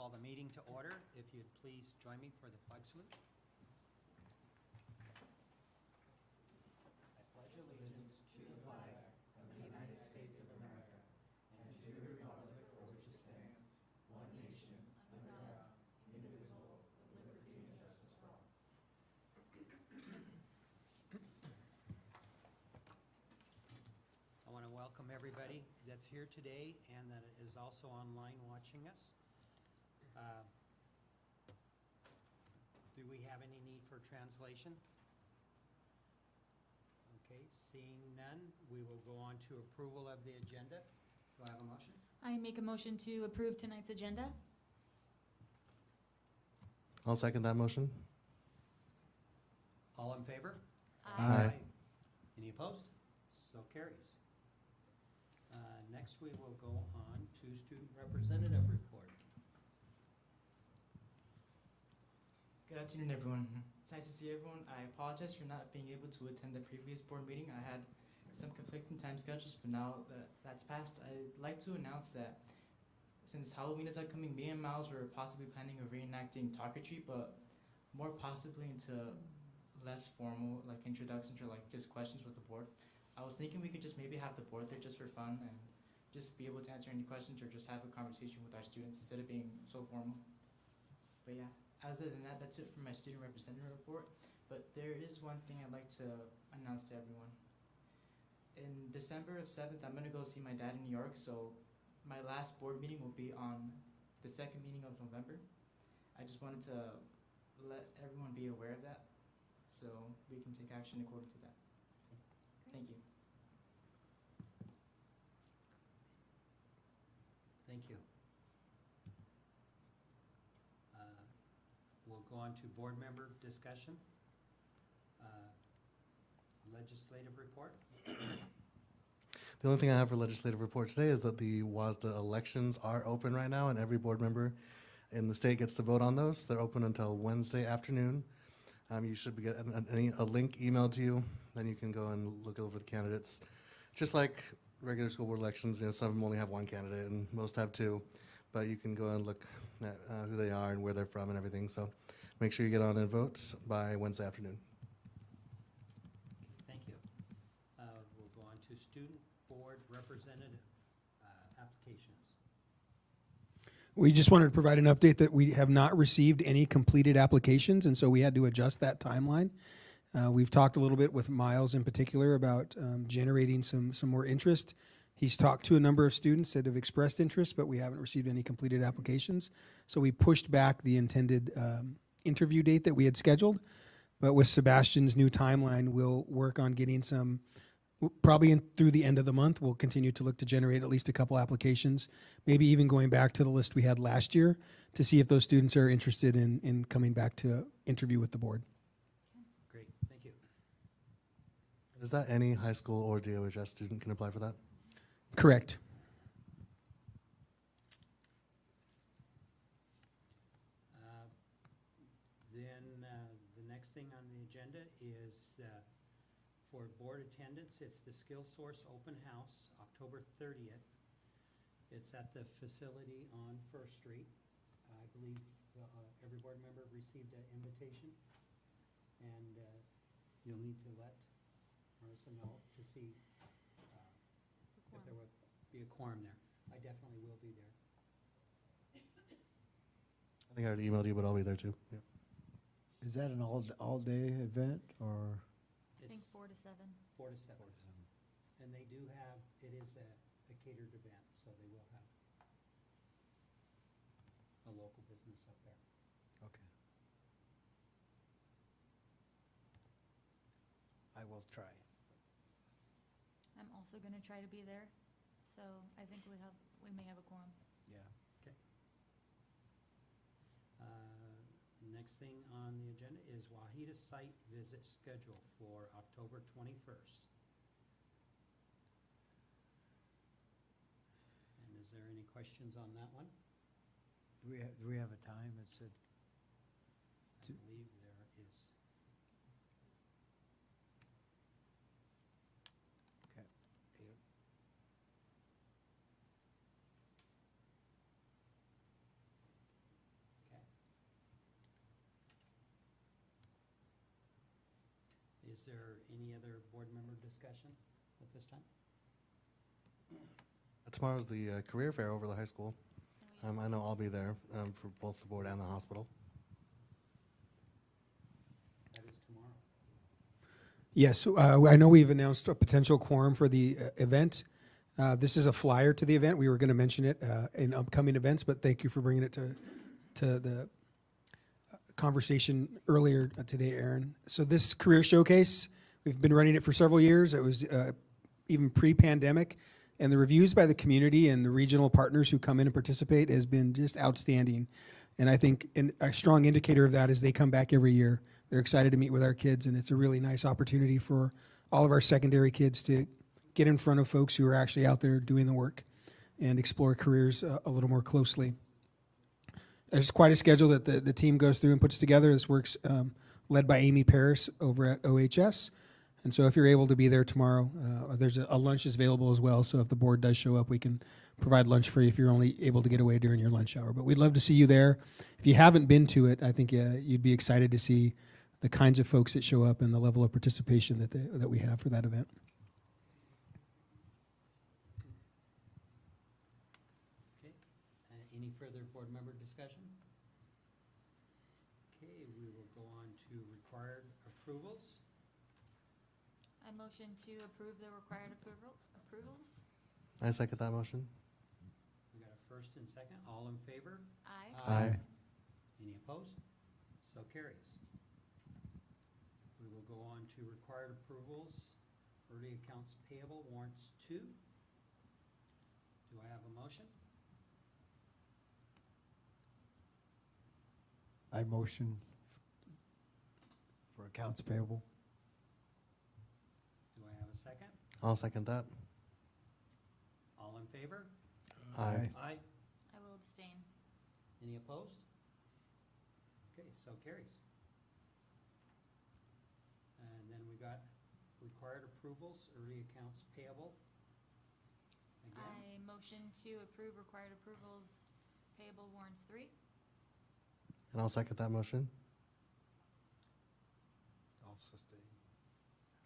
call the meeting to order. If you'd please join me for the flag salute. I pledge allegiance to the flag of the United States of America and to the republic for which it stands, one nation, under God, indivisible, with liberty and justice for all. I want to welcome everybody that's here today and that is also online watching us. Do we have any need for translation? Okay, seeing none, we will go on to approval of the agenda. Do I have a motion? I make a motion to approve tonight's agenda. I'll second that motion. All in favor? Aye. Any opposed? So carries. Next, we will go on to student representative report. Good afternoon, everyone. It's nice to see everyone. I apologize for not being able to attend the previous board meeting. I had some conflicting time schedules, but now that that's passed, I'd like to announce that since Halloween is upcoming, me and Miles were possibly planning of reenacting Talk or Treat, but more possibly into less formal, like introductions or like just questions with the board. I was thinking we could just maybe have the board there just for fun and just be able to answer any questions or just have a conversation with our students instead of being so formal. But yeah, other than that, that's it for my student representative report. But there is one thing I'd like to announce to everyone. In December 7th, I'm gonna go see my dad in New York, so my last board meeting will be on the second meeting of November. I just wanted to let everyone be aware of that so we can take action according to that. Thank you. Thank you. We'll go on to board member discussion. Legislative report. The only thing I have for legislative report today is that the WASDA elections are open right now, and every board member in the state gets to vote on those. They're open until Wednesday afternoon. You should get a link emailed to you. Then you can go and look over the candidates. Just like regular school board elections, you know, some of them only have one candidate and most have two. But you can go and look at who they are and where they're from and everything. So make sure you get on and vote by Wednesday afternoon. Thank you. We'll go on to student board representative applications. We just wanted to provide an update that we have not received any completed applications, and so we had to adjust that timeline. We've talked a little bit with Miles in particular about generating some more interest. He's talked to a number of students that have expressed interest, but we haven't received any completed applications. So we pushed back the intended interview date that we had scheduled. But with Sebastian's new timeline, we'll work on getting some, probably through the end of the month. We'll continue to look to generate at least a couple applications, maybe even going back to the list we had last year to see if those students are interested in coming back to interview with the board. Great, thank you. Is that any high school or DOHS student can apply for that? Correct. The next thing on the agenda is for board attendance. It's the SkillSource Open House, October 30th. It's at the facility on First Street. I believe every board member received an invitation, and you'll need to let Marissa know to see if there will be a quorum there. I definitely will be there. I think I already emailed you, but I'll be there too. Yeah. Is that an all-day event, or? I think It's 4 to 7. 4 to 7. And they do have, it is a catered event, so they will have a local business up there. Okay. I will try. I'm also going to try to be there, so I think we may have a quorum. Yeah. Okay. Next thing on the agenda is Wahida site visit schedule for October 21st. And is there any questions on that one? Do we have a time? It said I believe there is. okay. Is there any other board member discussion at this time? Tomorrow's the career fair over the high school. I know I'll be there for both the board and the hospital. That is tomorrow. Yes, I know we've announced a potential quorum for the event. This is a flyer to the event. We were going to mention it in upcoming events, but thank you for bringing it to the conversation earlier today, Aaron. So this career showcase, we've been running it for several years. It was even pre-pandemic, and the reviews by the community and the regional partners who come in and participate has been just outstanding. And I think a strong indicator of that is they come back every year. They're excited to meet with our kids, and it's a really nice opportunity for all of our secondary kids to get in front of folks who are actually out there doing the work and explore careers a little more closely. There's quite a schedule that the team goes through and puts together. This work's led by Amy Paris over at OHS. And so if you're able to be there tomorrow, there's a lunch is available as well. So if the board does show up, we can provide lunch for you if you're only able to get away during your lunch hour. But we'd love to see you there. If you haven't been to it, I think you'd be excited to see the kinds of folks that show up and the level of participation that we have for that event. Okay, any further board member discussion? Okay, we will go on to required approvals. I motion to approve the required approvals. I second that motion. We got a first and second, all in favor? Aye. Aye. Any opposed? So carries. We will go on to required approvals, early accounts payable warrants 2. Do I have a motion? I motion for accounts payable. Do I have a second? I'll second that. All in favor? Aye. Aye. I will abstain. Any opposed? Okay, so carries. And then we got required approvals, early accounts payable. Again, I motion to approve required approvals payable warrants 3. And I'll second that motion. I'll sustain.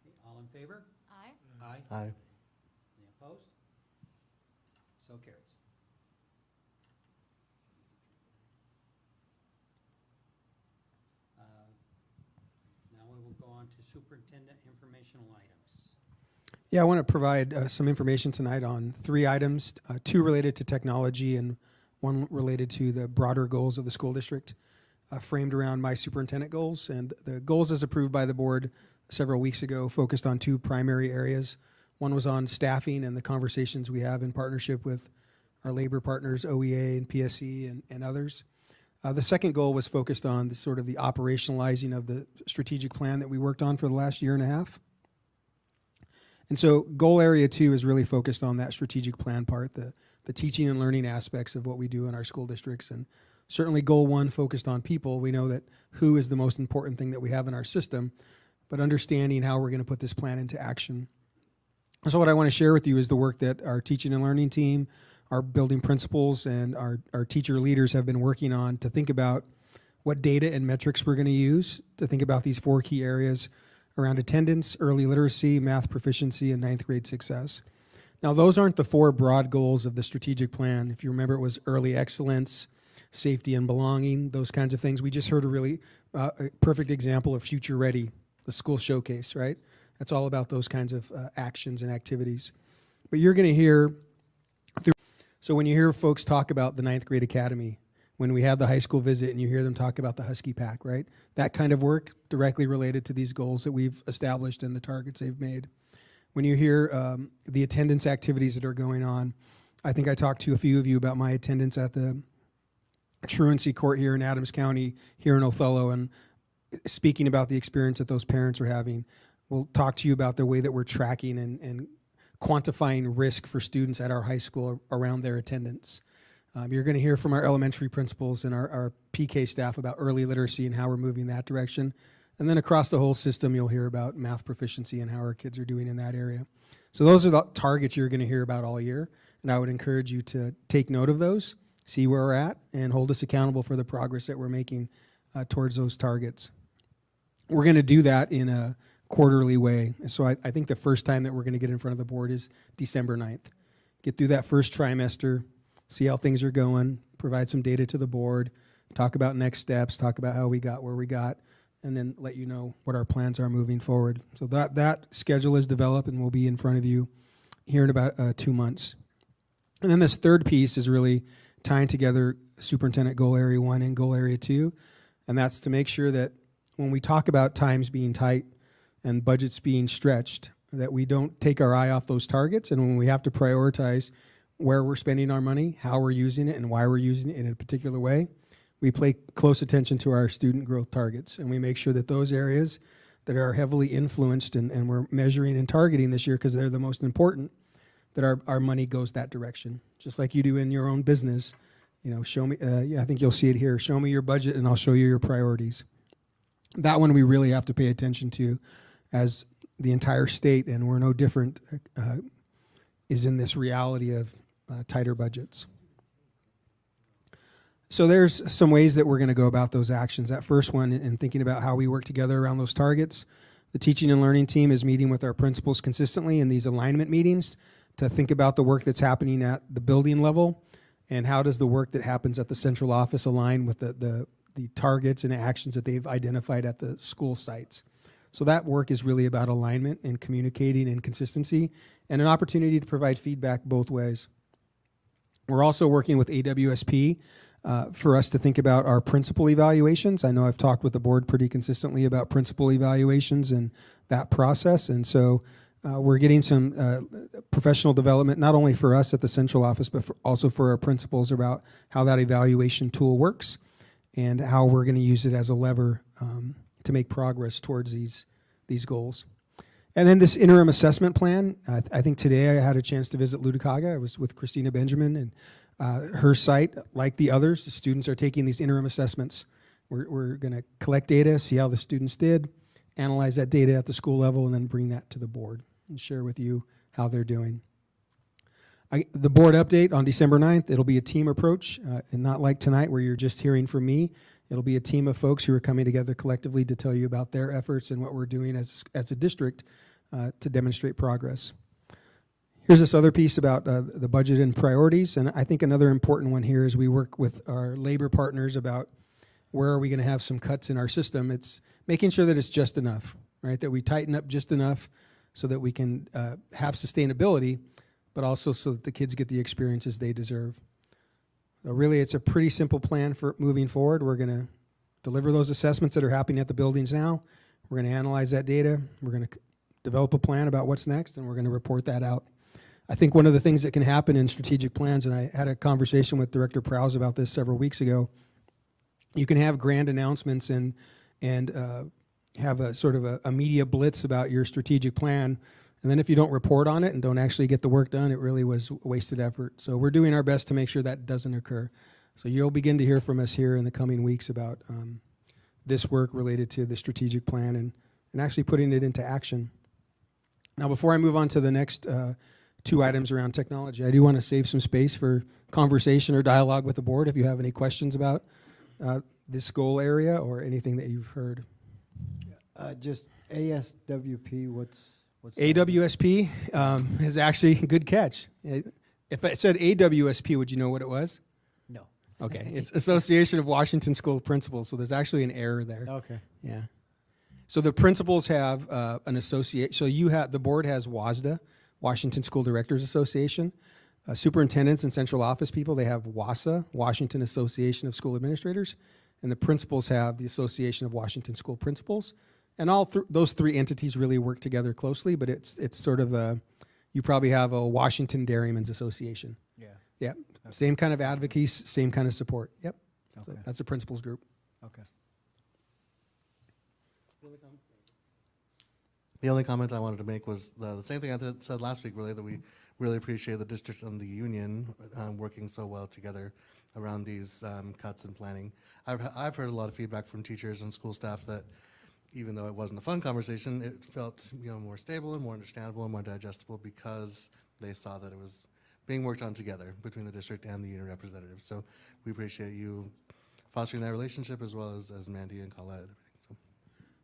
okay, all in favor? Aye. Aye. Aye. Any opposed? So carries. Now we will go on to superintendent informational items. Yeah, I want to provide some information tonight on 3 items, 2 related to technology and 1 related to the broader goals of the school district, framed around my superintendent goals. And the goals as approved by the board several weeks ago focused on 2 primary areas. One was on staffing and the conversations we have in partnership with our labor partners, OEA and PSE and others. The second goal was focused on the sort of the operationalizing of the strategic plan that we worked on for the last year and a half. And so goal area 2 is really focused on that strategic plan part, the teaching and learning aspects of what we do in our school districts. And certainly goal 1 focused on people. We know that who is the most important thing that we have in our system, but understanding how we're going to put this plan into action. So what I want to share with you is the work that our teaching and learning team, our building principals, and our teacher leaders have been working on to think about what data and metrics we're going to use to think about these 4 key areas around attendance, early literacy, math proficiency, and 9th grade success. Now, those aren't the 4 broad goals of the strategic plan. If you remember, it was early excellence, safety and belonging, those kinds of things. We just heard a really a perfect example of Future Ready, the school showcase, right? That's all about those kinds of actions and activities. But you're going to hear, so when you hear folks talk about the 9th grade academy, when we have the high school visit and you hear them talk about the Husky Pack, right? That kind of work directly related to these goals that we've established and the targets they've made. When you hear the attendance activities that are going on, I think I talked to a few of you about my attendance at the truancy court here in Adams County, here in Othello, and speaking about the experience that those parents are having. We'll talk to you about the way that we're tracking and quantifying risk for students at our high school around their attendance. You're going to hear from our elementary principals and our PK staff about early literacy and how we're moving that direction. And then across the whole system, you'll hear about math proficiency and how our kids are doing in that area. So those are the targets you're going to hear about all year. And I would encourage you to take note of those, see where we're at, and hold us accountable for the progress that we're making towards those targets. We're going to do that in a quarterly way. So I think the first time that we're going to get in front of the board is December 9th. Get through that first trimester, see how things are going, provide some data to the board, talk about next steps, talk about how we got where we got, and then let you know what our plans are moving forward. So that schedule is developed and will be in front of you here in about 2 months. And then this third piece is really tying together Superintendent Goal Area 1 and Goal Area 2, and that's to make sure that when we talk about times being tight and budgets being stretched, that we don't take our eye off those targets, and when we have to prioritize where we're spending our money, how we're using it, and why we're using it in a particular way, we pay close attention to our student growth targets, and we make sure that those areas that are heavily influenced and we're measuring and targeting this year because they're the most important, that our money goes that direction. Just like you do in your own business, you know, show me, I think you'll see it here, show me your budget and I'll show you your priorities. That one we really have to pay attention to as the entire state, and we're no different, is in this reality of tighter budgets. So there's some ways that we're going to go about those actions. That first one, in thinking about how we work together around those targets, the teaching and learning team is meeting with our principals consistently in these alignment meetings to think about the work that's happening at the building level and how does the work that happens at the central office align with the targets and actions that they've identified at the school sites. So that work is really about alignment and communicating and consistency and an opportunity to provide feedback both ways. We're also working with AWSP for us to think about our principal evaluations. I know I've talked with the board pretty consistently about principal evaluations and that process, and so we're getting some professional development, not only for us at the central office, but also for our principals about how that evaluation tool works and how we're going to use it as a lever to make progress towards these goals. And then this interim assessment plan, I think today I had a chance to visit Ludicaga. I was with Christina Benjamin, and her site, like the others, the students are taking these interim assessments. We're going to collect data, see how the students did, analyze that data at the school level, and then bring that to the board and share with you how they're doing. The board update on December 9th, it'll be a team approach, and not like tonight where you're just hearing from me. It'll be a team of folks who are coming together collectively to tell you about their efforts and what we're doing as a district to demonstrate progress. Here's this other piece about the budget and priorities, and I think another important one here is we work with our labor partners about where are we going to have some cuts in our system. It's making sure that it's just enough, right? That we tighten up just enough so that we can have sustainability, but also so that the kids get the experiences they deserve. So really, it's a pretty simple plan for moving forward. We're going to deliver those assessments that are happening at the buildings now. We're going to analyze that data. We're going to develop a plan about what's next, and we're going to report that out. I think one of the things that can happen in strategic plans, and I had a conversation with Director Prowse about this several weeks ago, you can have grand announcements and have a sort of a media blitz about your strategic plan, and then if you don't report on it and don't actually get the work done, it really was a wasted effort. So we're doing our best to make sure that doesn't occur. So you'll begin to hear from us here in the coming weeks about this work related to the strategic plan and actually putting it into action. Now, before I move on to the next two items around technology, I do want to save some space for conversation or dialogue with the board if you have any questions about this goal area or anything that you've heard. Just ASWP, what's that? AWSP is actually a good catch. If I said AWSP, would you know what it was? No. Okay, it's Association of Washington School Principals, so there's actually an error there. Okay. Yeah. So the principals have an associate. So the board has WASDA, Washington School Directors Association. Superintendents and central office people, they have WASA, Washington Association of School Administrators, and the principals have the Association of Washington School Principals. And all those three entities really work together closely, but it's sort of you probably have a Washington Dairymen's Association. Yeah. Yeah, okay. Same kind of advocacy, same kind of support. Yep, Okay. so that's the principals group. Okay. The only comment I wanted to make was the same thing I said last week, really, that we really appreciate the district and the union working so well together around these cuts and planning. I've heard a lot of feedback from teachers and school staff that even though it wasn't a fun conversation, it felt more stable and more understandable and more digestible because they saw that it was being worked on together between the district and the union representatives. So we appreciate you fostering that relationship as well as Mandy and Colette. So.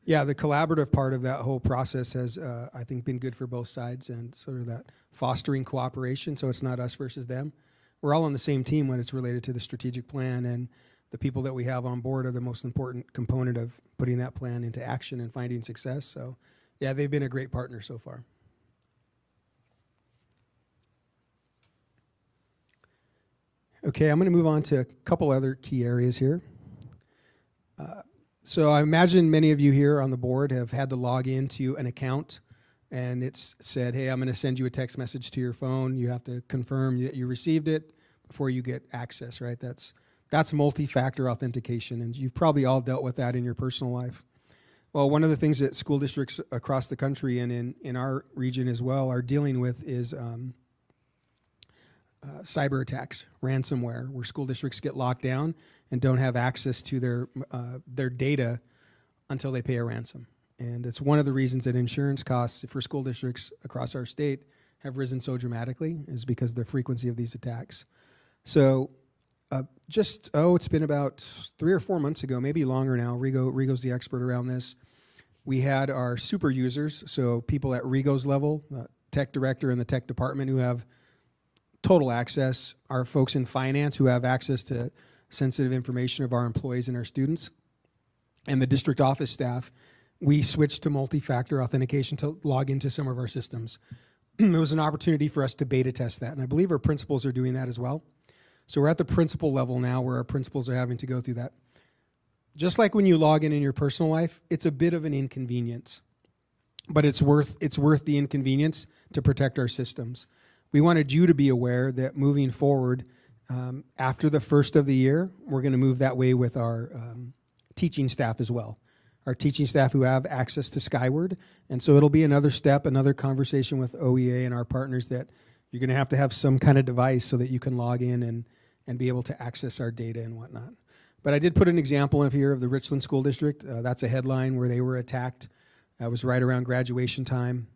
Yeah, the collaborative part of that whole process has, I think, been good for both sides and sort of that fostering cooperation, so it's not us versus them. We're all on the same team when it's related to the strategic plan, and the people that we have on board are the most important component of putting that plan into action and finding success. So, yeah, they've been a great partner so far. Okay, I'm going to move on to a couple other key areas here. So I imagine many of you here on the board have had to log into an account, and it's said, hey, I'm going to send you a text message to your phone. You have to confirm that you received it before you get access, right? That's multi-factor authentication, and you've probably all dealt with that in your personal life. Well, one of the things that school districts across the country and in our region as well are dealing with is cyber attacks, ransomware, where school districts get locked down and don't have access to their data until they pay a ransom. And it's one of the reasons that insurance costs for school districts across our state have risen so dramatically, is because of the frequency of these attacks. So it's been about 3 or 4 months ago, maybe longer now. Rigo's the expert around this. We had our super users, so people at Rigo's level, tech director and the tech department who have total access, our folks in finance who have access to sensitive information of our employees and our students, and the district office staff. We switched to multi-factor authentication to log into some of our systems. It was an opportunity for us to beta test that, and I believe our principals are doing that as well. So we're at the principal level now where our principals are having to go through that. Just like when you log in your personal life, it's a bit of an inconvenience, but it's worth the inconvenience to protect our systems. We wanted you to be aware that moving forward, after the first of the year, we're going to move that way with our teaching staff as well. Our teaching staff who have access to Skyward. And so it'll be another step, another conversation with OEA and our partners that you're going to have some kind of device so that you can log in and be able to access our data and whatnot. But I did put an example in here of the Richland School District. That's a headline where they were attacked. That was right around graduation time,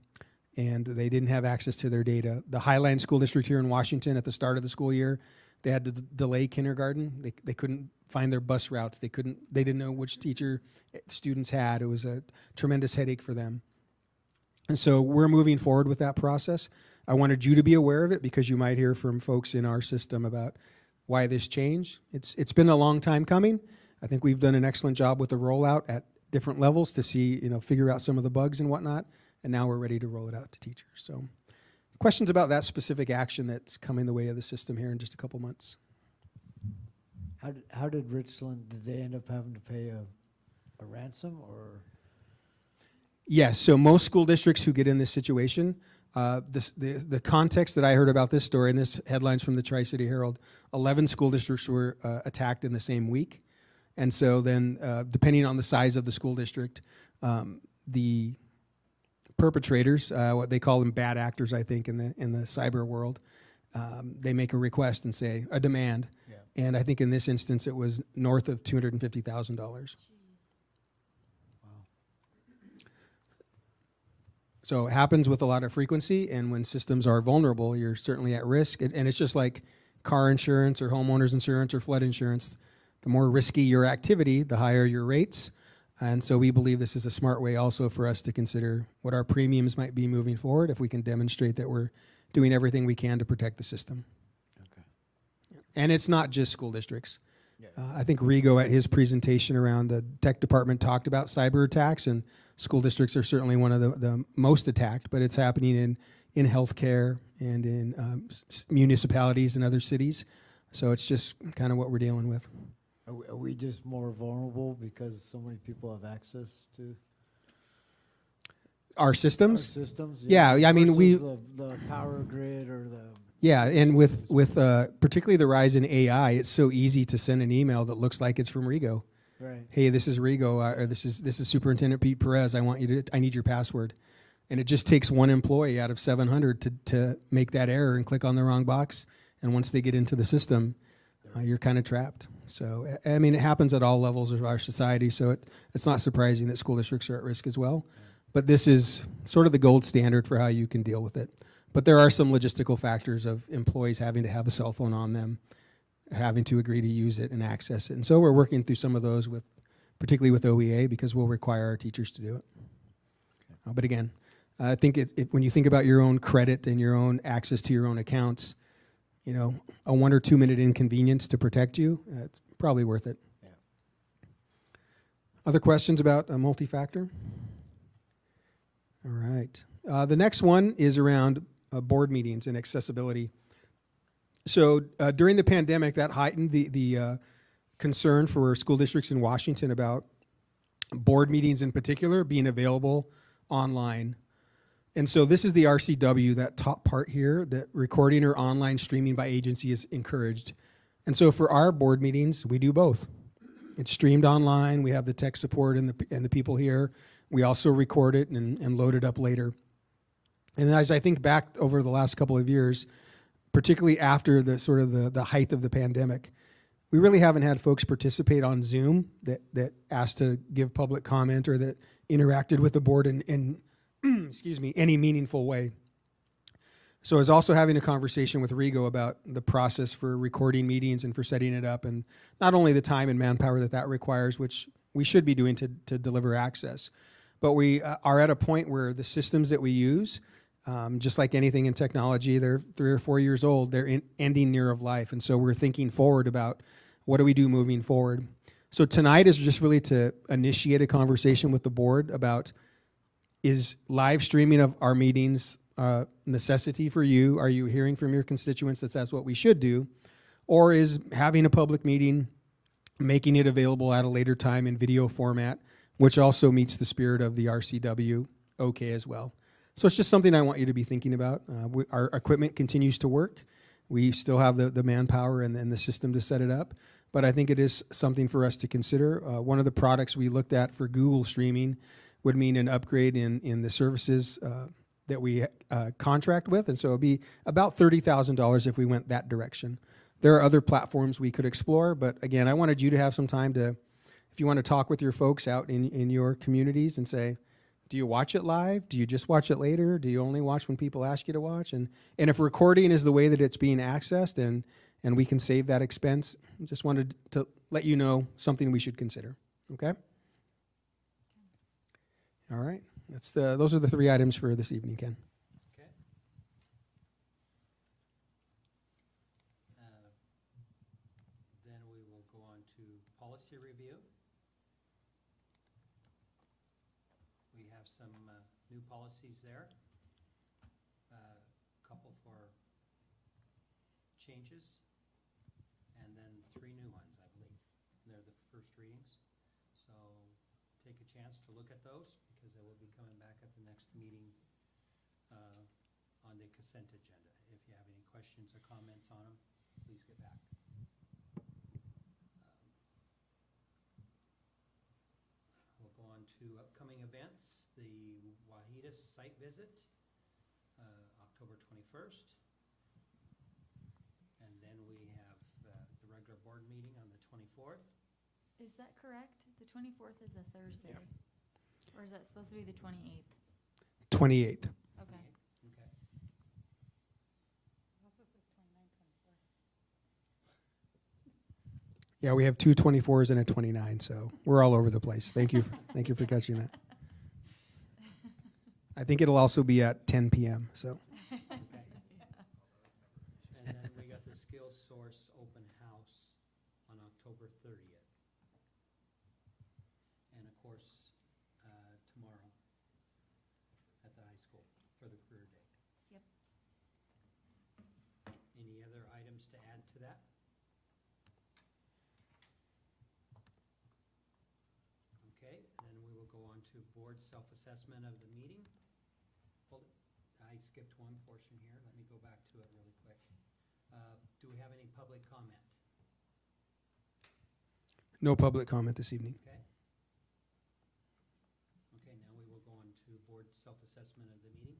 and they didn't have access to their data. The Highline School District here in Washington at the start of the school year, they had to delay kindergarten. They couldn't find their bus routes. They didn't know which teacher students had. It was a tremendous headache for them. And so we're moving forward with that process. I wanted you to be aware of it because you might hear from folks in our system about why this changed. It's been a long time coming. I think we've done an excellent job with the rollout at different levels to see, figure out some of the bugs and whatnot. And now we're ready to roll it out to teachers. So questions about that specific action that's coming the way of the system here in just a couple months? How did Richland, did they end up having to pay a ransom or? Yes, so most school districts who get in this situation, the context that I heard about this story, and this headline's from the Tri-City Herald, 11 school districts were attacked in the same week. And so then, depending on the size of the school district, the perpetrators, what they call them bad actors, I think, in the cyber world, they make a request and say, a demand. Yeah. And I think in this instance, it was north of $250,000. So it happens with a lot of frequency, and when systems are vulnerable, you're certainly at risk. And it's just like car insurance or homeowners insurance or flood insurance. The more risky your activity, the higher your rates. And so we believe this is a smart way also for us to consider what our premiums might be moving forward if we can demonstrate that we're doing everything we can to protect the system. Okay. And it's not just school districts. Yeah. I think Rigo at his presentation around the tech department talked about cyber attacks, and school districts are certainly one of the most attacked, but it's happening in healthcare and in municipalities and other cities. So it's just kind of what we're dealing with. Are we just more vulnerable because so many people have access to our systems? Our systems? Yeah, I mean, the power grid or the... Yeah, and with particularly the rise in AI, it's so easy to send an email that looks like it's from Rigo. Right. Hey, this is Rigo, or this is Superintendent Pete Perez. I need your password, and it just takes one employee out of 700 to make that error and click on the wrong box. And once they get into the system, you're kind of trapped. So I mean, it happens at all levels of our society. So it's not surprising that school districts are at risk as well. But this is sort of the gold standard for how you can deal with it. But there are some logistical factors of employees having to have a cell phone on them, having to agree to use it and access it. And so we're working through some of those with particularly with OEA, because we'll require our teachers to do it. But again, I think when you think about your own credit and your own access to your own accounts, you know, a 1 or 2 minute inconvenience to protect you, it's probably worth it. Yeah. Other questions about multi-factor? All right. The next one is around board meetings and accessibility. So during the pandemic, that heightened the concern for school districts in Washington about board meetings in particular being available online. And so this is the RCW, that top part here, that recording or online streaming by agency is encouraged. And so for our board meetings, we do both. It's streamed online. We have the tech support and the people here. We also record it and load it up later. And as I think back over the last couple of years, particularly after the sort of the height of the pandemic, we really haven't had folks participate on Zoom that asked to give public comment or that interacted with the board in excuse me, any meaningful way. So I was also having a conversation with Rigo about the process for recording meetings and for setting it up, and not only the time and manpower that requires, which we should be doing to deliver access, but we are at a point where the systems that we use, just like anything in technology, they're 3 or 4 years old, they're ending near of life, and so we're thinking forward about what do we do moving forward. So tonight is just really to initiate a conversation with the board about, is live streaming of our meetings a necessity for you? Are you hearing from your constituents that that's what we should do? Or is having a public meeting, making it available at a later time in video format, which also meets the spirit of the RCW, okay as well? So it's just something I want you to be thinking about. Our equipment continues to work. We still have the manpower and the system to set it up. But I think it is something for us to consider. One of the products we looked at for Google streaming would mean an upgrade in the services that we contract with. And so it would be about $30,000 if we went that direction. There are other platforms we could explore. But again, I wanted you to have some time to, if you want to talk with your folks out in your communities and say, do you watch it live? Do you just watch it later? Do you only watch when people ask you to watch? And if recording is the way that it's being accessed and we can save that expense, I just wanted to let you know something we should consider, okay? All right, those are the 3 items for this evening, Ken. Okay. Then we will go on to policy review. We have some new policies there. Couple for changes, and then 3 new ones, I believe. They're the first readings. So take a chance to look at those, because they will be coming back at the next meeting on the consent agenda. If you have any questions or comments on them, please get back. We'll go on to upcoming events. The Wahidas site visit, October 21st. And then we have the regular board meeting on the 24th. Is that correct? The 24th is a Thursday. Or is that supposed to be the 28th? 28th. Okay. Okay. Yeah, we have 2 24s and a 29, so we're all over the place. Thank you for catching that. I think it'll also be at 10 p.m., so. Okay. And then we got the Skills Source open house on October 30th. And of course, tomorrow at the high school for the career day. Yep. Any other items to add to that? Okay, then we will go on to board self-assessment of the meeting. Hold it. I skipped one portion here. Let me go back to it really quick. Do we have any public comment? No public comment this evening. Okay. Okay, now we will go on to board self-assessment of the meeting.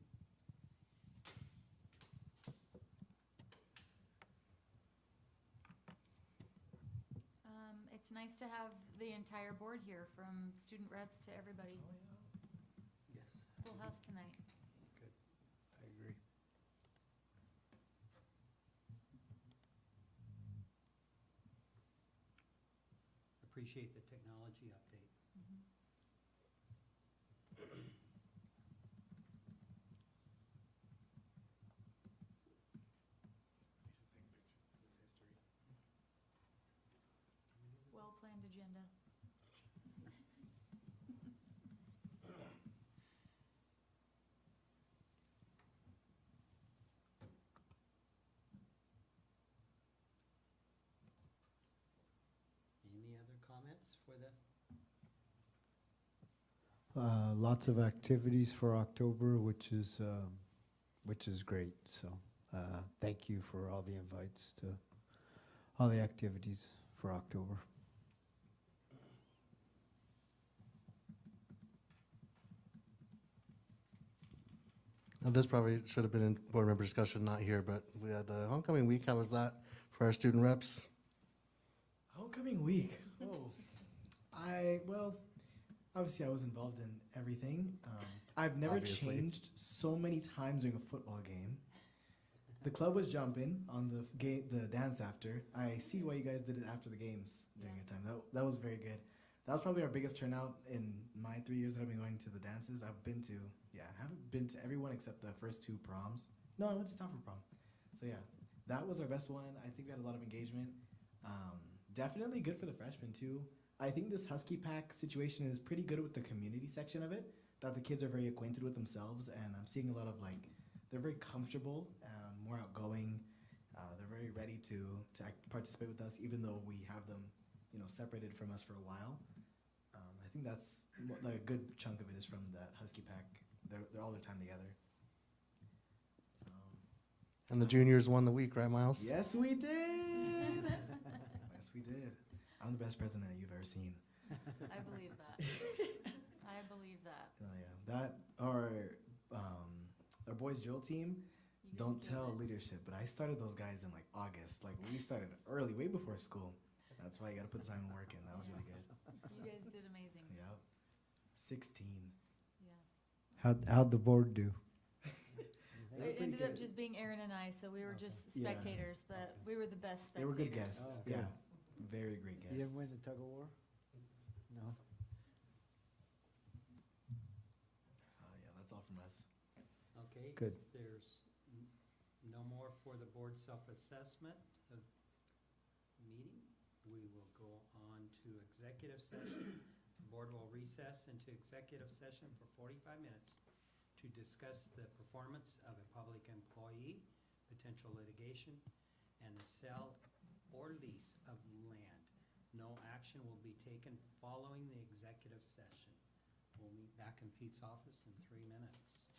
It's nice to have the entire board here, from student reps to everybody. Yes. Full house tonight. Good. I agree. appreciate the technology update. Mhm. Well-planned agenda. Any other comments for the, Lots of activities for October, which is great. So, thank you for all the invites to all the activities for October. Now, this probably should have been in board member discussion, not here, but we had the homecoming week. How was that for our student reps? Homecoming week. Oh, well, obviously I was involved in everything. I've never Obviously. changed so many times during a football game. The club was jumping on the game, the dance after. I see why you guys did it after the games during your time. That was very good. That was probably our biggest turnout in my 3 years that I've been going to the dances. I haven't been to everyone except the first 2 proms. No, I went to Stanford prom. So yeah, that was our best one. I think we had a lot of engagement. Definitely good for the freshmen too. I think this Husky Pack situation is pretty good with the community section of it, that the kids are very acquainted with themselves, and I'm seeing a lot of they're very comfortable, more outgoing. They're very ready to participate with us, even though we have them, separated from us for a while. I think that's a good chunk of it is from that Husky Pack. They're all their time together. And the juniors won the week, right, Miles? Yes, we did. Yes, we did. I'm the best president you've ever seen. I believe that. I believe that. Oh yeah, that our boys drill team. You guys Don't killed tell it. leadership, but I started those guys in August. We started early, way before school. That's why you got to put the time and work in. That was really good. You guys did amazing. Yep. 16. Yeah. How'd the board do? It ended up just being Aaron and I, so we were just Yeah. spectators, but we were the best They spectators. were good guests. Oh, yeah. good. Very great guests. You didn't win the tug of war? No. Yeah, that's all from us. okay? Good. If there's no more for the board self-assessment of meeting, we will go on to executive session. The board will recess into executive session for 45 minutes to discuss the performance of a public employee, potential litigation, and the sale or lease of land. No action will be taken following the executive session. We'll meet back in Pete's office in 3 minutes.